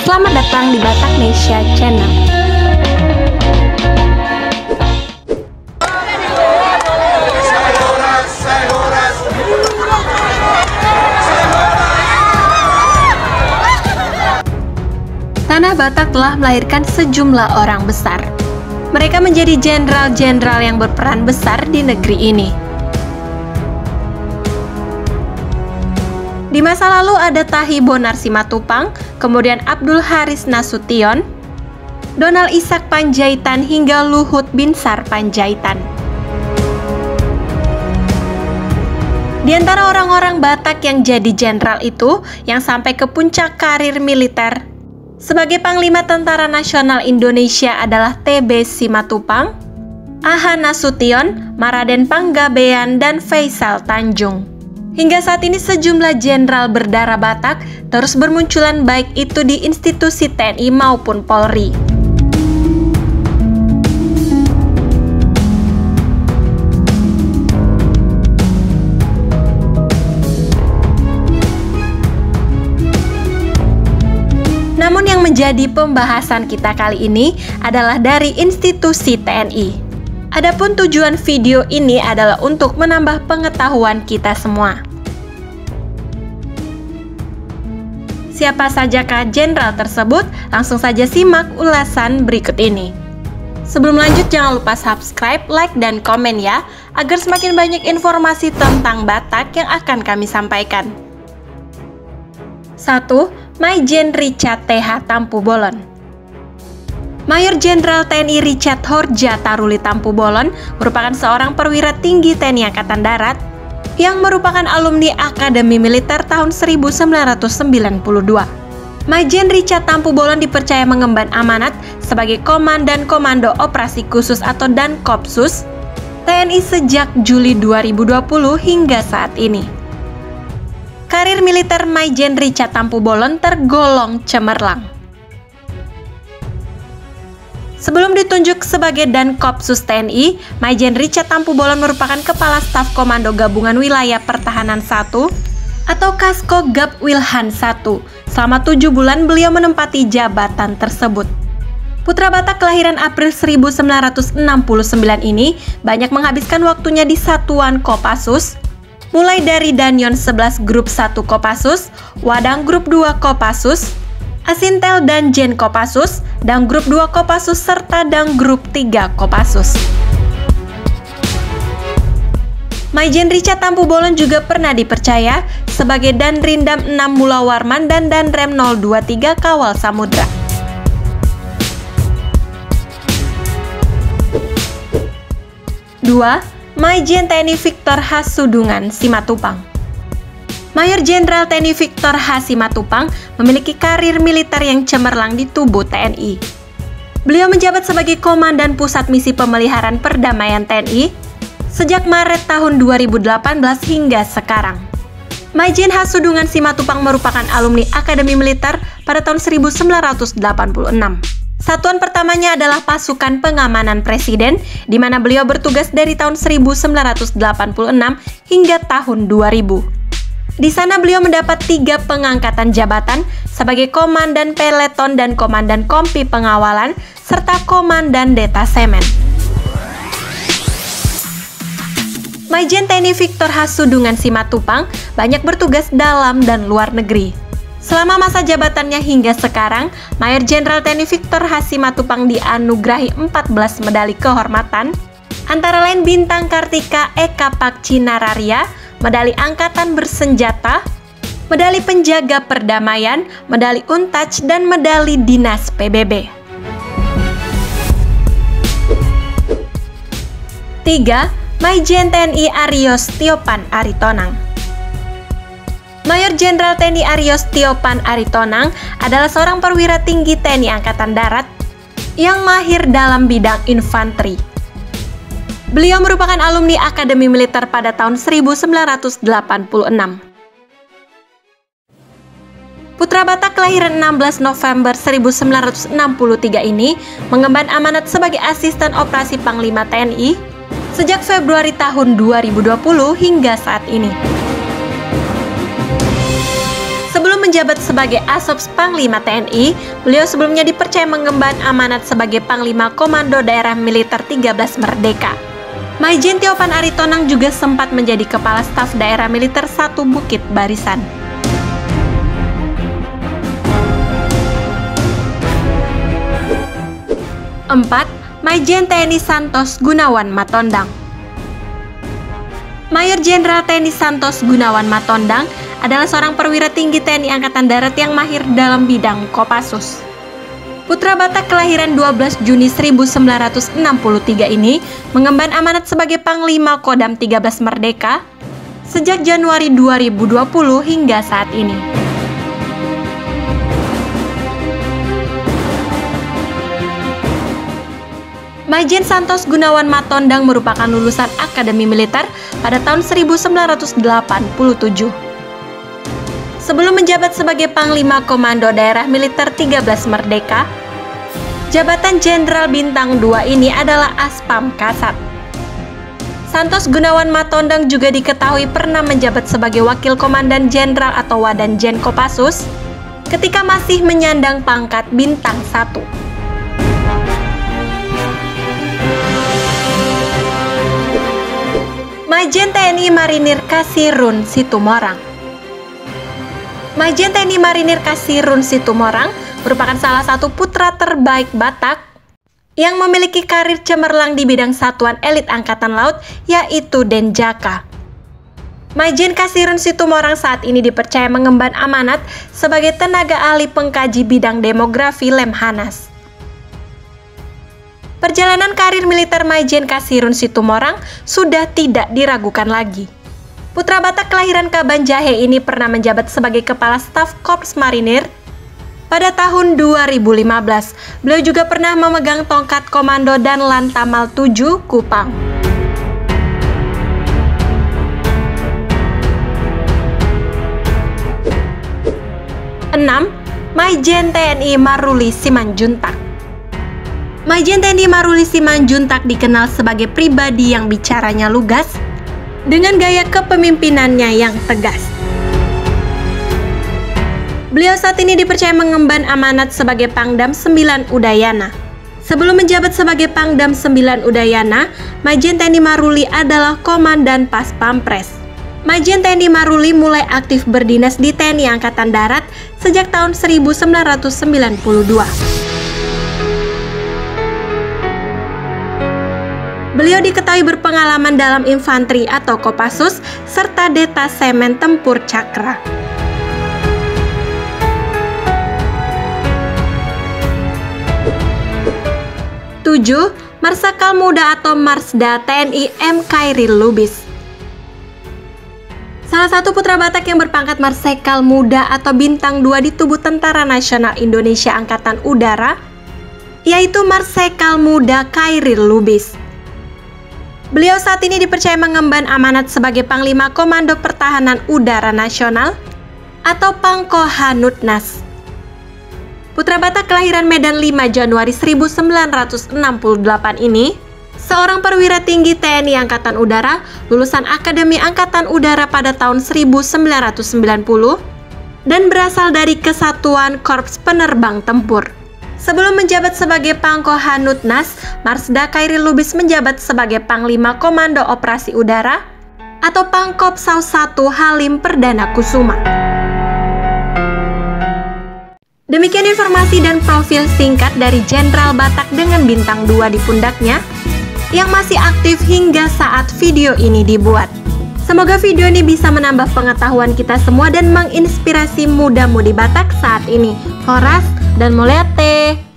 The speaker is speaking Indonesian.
selamat datang di Bataknesia Channel. Tanah Batak telah melahirkan sejumlah orang besar. Mereka menjadi jenderal-jenderal yang berperan besar di negeri ini. Di masa lalu ada Tahi Bonar Simatupang, kemudian Abdul Haris Nasution, Donald Ishak Panjaitan hingga Luhut Binsar Panjaitan. Di antara orang-orang Batak yang jadi jenderal itu, yang sampai ke puncak karir militer sebagai Panglima Tentara Nasional Indonesia adalah TB Simatupang, Aha Nasution, Maraden Panggabean, dan Faisal Tanjung. Hingga saat ini sejumlah jenderal berdarah Batak terus bermunculan baik itu di institusi TNI maupun Polri. Namun yang menjadi pembahasan kita kali ini adalah dari institusi TNI. Adapun tujuan video ini adalah untuk menambah pengetahuan kita semua. Siapa sajakah jenderal tersebut? Langsung saja simak ulasan berikut ini. Sebelum lanjut, jangan lupa subscribe, like, dan komen ya, agar semakin banyak informasi tentang Batak yang akan kami sampaikan. 1. Maijen Richard TH Tampu Bolon. Mayor Jenderal TNI Richard Horja Taruli Tampu Bolon merupakan seorang perwira tinggi TNI Angkatan Darat yang merupakan alumni Akademi Militer tahun 1992. Maijen Richard Tampu Bolon dipercaya mengemban amanat sebagai Komandan Komando Operasi Khusus atau Dankopsus TNI sejak Juli 2020 hingga saat ini. Karir militer Maijen Richard Tampu Bolon tergolong cemerlang. Sebelum ditunjuk sebagai Dankopsus TNI, Maijen Richard Tampu Bolon merupakan Kepala Staf Komando Gabungan Wilayah Pertahanan 1 atau Kasko Gab Wilhan 1. Selama 7 bulan beliau menempati jabatan tersebut. Putra Batak kelahiran April 1969 ini banyak menghabiskan waktunya di satuan Kopassus, mulai dari Danyon 11 Grup 1 Kopassus, Wadang Grup 2 Kopassus, Asintel dan Jen Kopassus, dan Grup 2 Kopassus, serta dan Grup 3 Kopassus. Maijen Richard Tampu Bolon juga pernah dipercaya sebagai Danrindam 6 Mula Warman dan Danrem 023 Kawal Samudra. Dua, Maijen TNI Victor Hasudungan Simatupang. Mayor Jenderal TNI Victor H. Simatupang memiliki karir militer yang cemerlang di tubuh TNI. Beliau menjabat sebagai Komandan Pusat Misi Pemeliharaan Perdamaian TNI sejak Maret tahun 2018 hingga sekarang. Maijen Hasudungan Simatupang merupakan alumni Akademi Militer pada tahun 1986. Satuan pertamanya adalah Pasukan Pengamanan Presiden, di mana beliau bertugas dari tahun 1986 hingga tahun 2000. Di sana beliau mendapat 3 pengangkatan jabatan sebagai Komandan Peleton dan Komandan Kompi Pengawalan, serta Komandan Detasemen. Maijen TNI Victor Hasudungan Simatupang banyak bertugas dalam dan luar negeri. Selama masa jabatannya hingga sekarang, Mayor Jenderal TNI Victor H. Simatupang dianugerahi 14 medali kehormatan, antara lain Bintang Kartika Eka Pakci Nararia, Medali Angkatan Bersenjata, Medali Penjaga Perdamaian, Medali Untouch, dan Medali Dinas PBB. 3. Maijen TNI Arios Tiopan Aritonang. Mayor Jenderal TNI Arios Tiopan Aritonang adalah seorang perwira tinggi TNI Angkatan Darat yang mahir dalam bidang infanteri. Beliau merupakan alumni Akademi Militer pada tahun 1986. Putra Batak kelahiran 16 November 1963 ini mengemban amanat sebagai Asisten Operasi Panglima TNI sejak Februari tahun 2020 hingga saat ini. Sebelum Sebelum menjabat sebagai Asop Panglima TNI, beliau sebelumnya dipercaya mengemban amanat sebagai Panglima Komando Daerah Militer 13 Merdeka. Maijen Tiopan Aritonang juga sempat menjadi Kepala Staf Daerah Militer 1 Bukit Barisan. 4. Maijen TNI Santos Gunawan Matondang. Mayor Jenderal TNI Santos Gunawan Matondang adalah seorang perwira tinggi TNI Angkatan Darat yang mahir dalam bidang Kopassus. Putra Batak kelahiran 12 Juni 1963 ini mengemban amanat sebagai Panglima Kodam 13 Merdeka sejak Januari 2020 hingga saat ini. Maijen Santos Gunawan Matondang merupakan lulusan Akademi Militer pada tahun 1987. Sebelum menjabat sebagai Panglima Komando Daerah Militer 13 Merdeka, jabatan Jenderal Bintang 2 ini adalah Aspam Kasat. Santos Gunawan Matondang juga diketahui pernah menjabat sebagai Wakil Komandan Jenderal atau Wadanjen Kopassus ketika masih menyandang pangkat Bintang 1. Maijen TNI Marinir Kasirun Situmorang. Maijen TNI Marinir Kasirun Situmorang merupakan salah satu putra terbaik Batak yang memiliki karir cemerlang di bidang satuan elit Angkatan Laut, yaitu Denjaka. Maijen Kasirun Situmorang saat ini dipercaya mengemban amanat sebagai tenaga ahli pengkaji bidang demografi Lemhanas. Perjalanan karir militer Maijen Kasirun Situmorang sudah tidak diragukan lagi. Putra Batak kelahiran Kabanjahe ini pernah menjabat sebagai Kepala Staf Korps Marinir pada tahun 2015. Beliau juga pernah memegang tongkat Komando dan Lantamal 7 Kupang. Maijen TNI Maruli Simanjuntak. Maijen TNI Maruli Simanjuntak dikenal sebagai pribadi yang bicaranya lugas dengan gaya kepemimpinannya yang tegas. Beliau saat ini dipercaya mengemban amanat sebagai Pangdam 9 Udayana. Sebelum menjabat sebagai Pangdam 9 Udayana, Maijen TNI Maruli adalah Komandan Pas Pampres. Maijen TNI Maruli mulai aktif berdinas di TNI Angkatan Darat sejak tahun 1992. Beliau diketahui berpengalaman dalam infanteri atau Kopassus serta detasemen tempur Cakra. 7. Marsikal Muda atau Marsda TNI M. Khairil Lubis. Salah satu putra Batak yang berpangkat Marsikal Muda atau Bintang 2 di tubuh Tentara Nasional Indonesia Angkatan Udara, yaitu Marsikal Muda Khairil Lubis. Beliau saat ini dipercaya mengemban amanat sebagai Panglima Komando Pertahanan Udara Nasional atau Pangkohanutnas. Putra Batak kelahiran Medan 5 Januari 1968 ini seorang perwira tinggi TNI Angkatan Udara lulusan Akademi Angkatan Udara pada tahun 1990 dan berasal dari Kesatuan Korps Penerbang Tempur. Sebelum menjabat sebagai Pangkohanutnas, Marsda Khairil Lubis menjabat sebagai Panglima Komando Operasi Udara atau Pangkopsaus 1 Halim Perdana Kusuma. Demikian informasi dan profil singkat dari Jenderal Batak dengan bintang 2 di pundaknya yang masih aktif hingga saat video ini dibuat. Semoga video ini bisa menambah pengetahuan kita semua dan menginspirasi muda-mudi Batak saat ini. Horas dan Moleate.